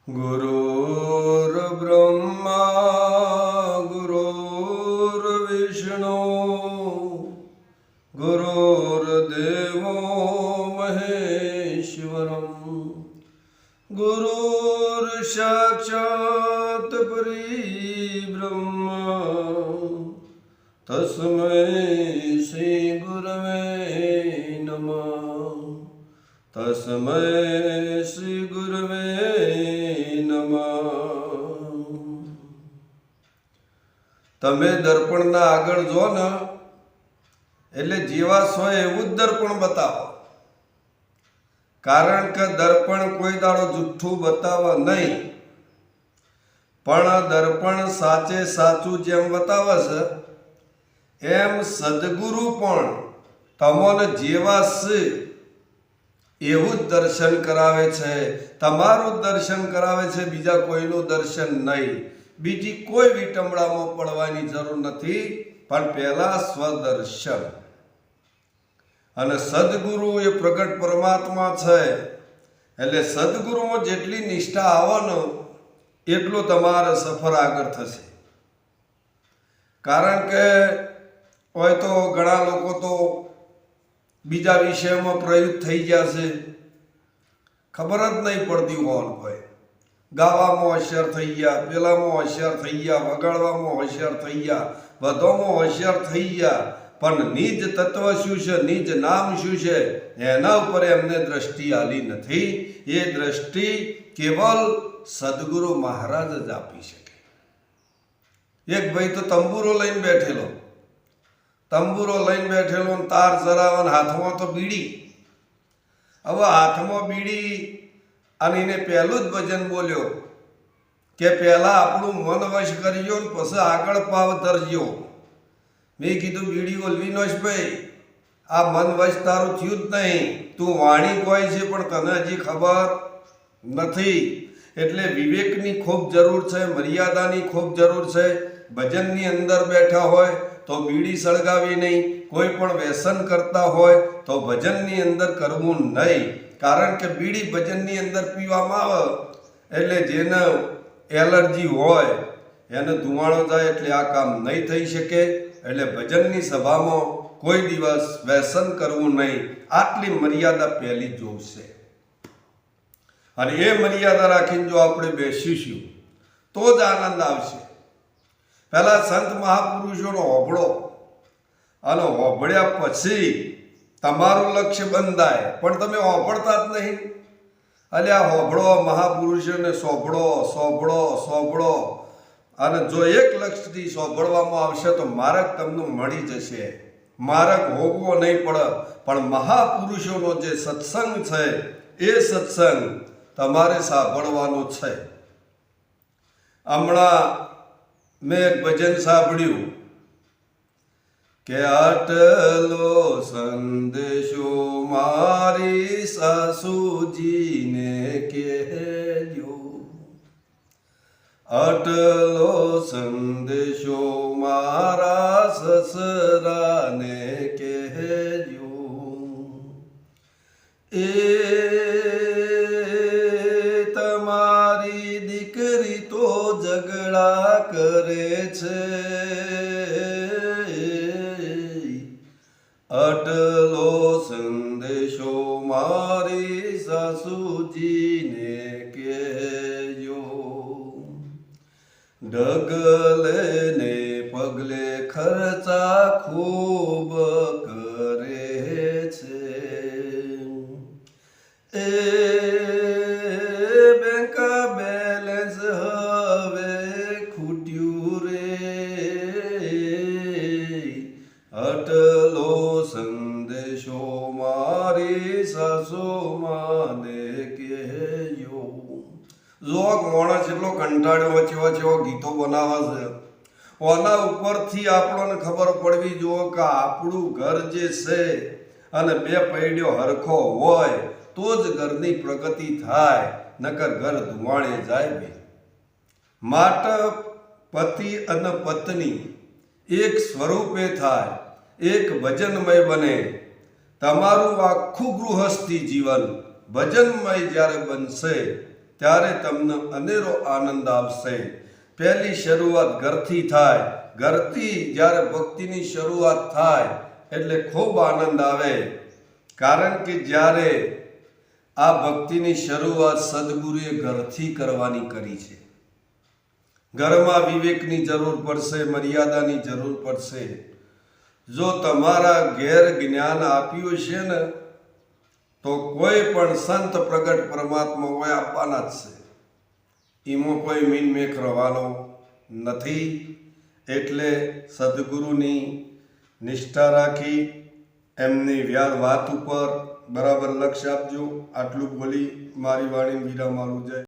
गुरुर्ब्रह्मा गुरुर्विष्णु गुरुर्देवो महेश्वरम् गुरुर्साक्षात् परब्रह्म तस्मै श्री गुरवे नमः। तस्मै श्री गुरवे તમે દર્પણના આગળ જો ને એટલે જેવા છો એવું જ દર્પણ બતાવો, કારણ કે દર્પણ કોઈ દાડો જુઠ્ઠું બતાવે નહીં, પણ દર્પણ સાચે સાચું જેમ બતાવે છે એમ સદગુરુ પણ તમને જેવા છે એવું જ દર્શન કરાવે છે, તમારું દર્શન કરાવે છે, બીજા કોઈનું દર્શન નહીં। બીજી કોઈ વિટંબળામાં પડવાની જરૂર નથી, પણ પહેલા સ્વદર્શન। અને સદગુરુ એ પ્રગટ પરમાત્મા છે, એટલે સદગુરુમાં જેટલી નિષ્ઠા આવવાનો એટલો તમારે સફર આગળ થશે। કારણ કે હોય તો ઘણા લોકો તો બીજા વિષયમાં પ્રયુક્ત થઈ ગયા છે, ખબર જ નહીં પડતી હોય, કોઈ ગાવામાં હોશિયાર થઈ ગયા, પેલામાં હોશિયાર થઈ ગયા, વગાડવામાં હોશિયાર થઈ ગયા, વધોમાં હોશિયાર થઈ ગયા, પણ નિજ તત્વ શું છે, નિજ નામ શું છે એના ઉપર એમને દ્રષ્ટિ આલી નથી। એ દ્રષ્ટિ કેવલ સદગુરુ મહારાજ જ આપી શકે। એક ભાઈ તો તંબુરો લઈને બેઠેલો, તાર જરાવન હાથમાં તો બીડી। હવે હાથમાં બીડી અને એને પહેલું જ ભજન બોલ્યો કે પહેલા આપણું મન વશ કરજો ને પછી આગળ પાવ ધરજો। મેં કીધું બીડી ઓલવી નોશ ભાઈ, આ મન વશ તારું થયું જ નહીં, તું વાણી કોઈ છે પણ તને હજી ખબર નથી। એટલે વિવેકની ખૂબ જરૂર છે, મર્યાદાની ખૂબ જરૂર છે। ભજનની અંદર બેઠા હોય તો બીડી સળગાવી નહીં, કોઈ પણ વ્યસન કરતા હોય તો ભજનની અંદર કરવું નહીં, કારણ કે બીડી ભજનની અંદર પીવામાં આવે એટલે જેને એલર્જી હોય એને ધુમાડો જાય, એટલે આ કામ નહીં થઈ શકે। એટલે ભજનની સભામાં કોઈ દિવસ વ્યસન કરવું નહીં, આટલી મર્યાદા પહેલી જોશે। અને એ મર્યાદા રાખીને જો આપણે બેસીશું તો જ આનંદ આવશે। પહેલા સંત મહાપુરુષોનો હોબળો, અને હોબળ્યા પછી તમારું લક્ષ્ય બંધાય, પણ તમે હોબળતા જ નહીં। એટલે આ હોબળો મહાપુરુષોને સોંભળો, અને જો એક લક્ષ્યથી સોંભળવામાં આવશે તો માર્ગ તમને મળી જશે, માર્ગ હોગવો નહીં પડે। પણ મહાપુરુષોનો જે સત્સંગ છે એ સત્સંગ તમારે સાંભળવાનો છે। હમણાં મેં એક ભજન સાંભળ્યું કે આટલો સંદેશો મારી સાસુજીને કહેજો, આટલો સંદેશો મારા સસરાને કહેજો, એ તમારી દીકરી તો ઝઘડા કરે છે, આટલો સંદેશો મારી સાસુજીને કહેજો। ડગલે ને પગલે ખર્ચા ખૂબ કરે છે, એ બેંક બેલેન્સ હવે ખૂટ્યું રે, આટલો સંદેશો મારી સાસુ માને કહેજો। જો માણસ એટલો કંટાળ્યો વચ્ચે ગીતો બનાવે છે, ઓના ઉપરથી આપણને ખબર પડવી જુઓ કે આપણું ઘર જે છે અને બે પૈડ્યો હરખો હોય તો જ ઘરની પ્રગતિ થાય, નકર ઘર ધુમાડે જાય। માટે પતિ અને પત્ની એક સ્વરૂપે થાય, એક ભજનમય બને। તમારું આખું ગૃહસ્થી જીવન ભજનમય જ્યારે બનશે ત્યારે તમને અનેરો આનંદ આવશે. પહેલી શરૂઆત ઘરથી થાય. ઘરથી જ્યારે ભક્તિની શરૂઆત થાય એટલે ખૂબ આનંદ આવે. કારણ કે જ્યારે આ ભક્તિની શરૂઆત સદગુરુએ ઘરથી કરવાની કરી છે. ઘરમાં વિવેકની જરૂર પડશે, મર્યાદાની જરૂર પડશે. જો તમારા ઘેર જ્ઞાન આપ્યું છે ને તો કોઈ પણ સંત પ્રગટ પરમાત્મા હોય આપવાના જ છે. એમાં કોઈ મીન મેખ રહેવાનો નથી. એટલે સદગુરુની નિષ્ઠા રાખી એમની વાત ઉપર બરાબર લક્ષ્ય આપજો. આટલું બોલી મારી વાણીને વિરામ આલું. જય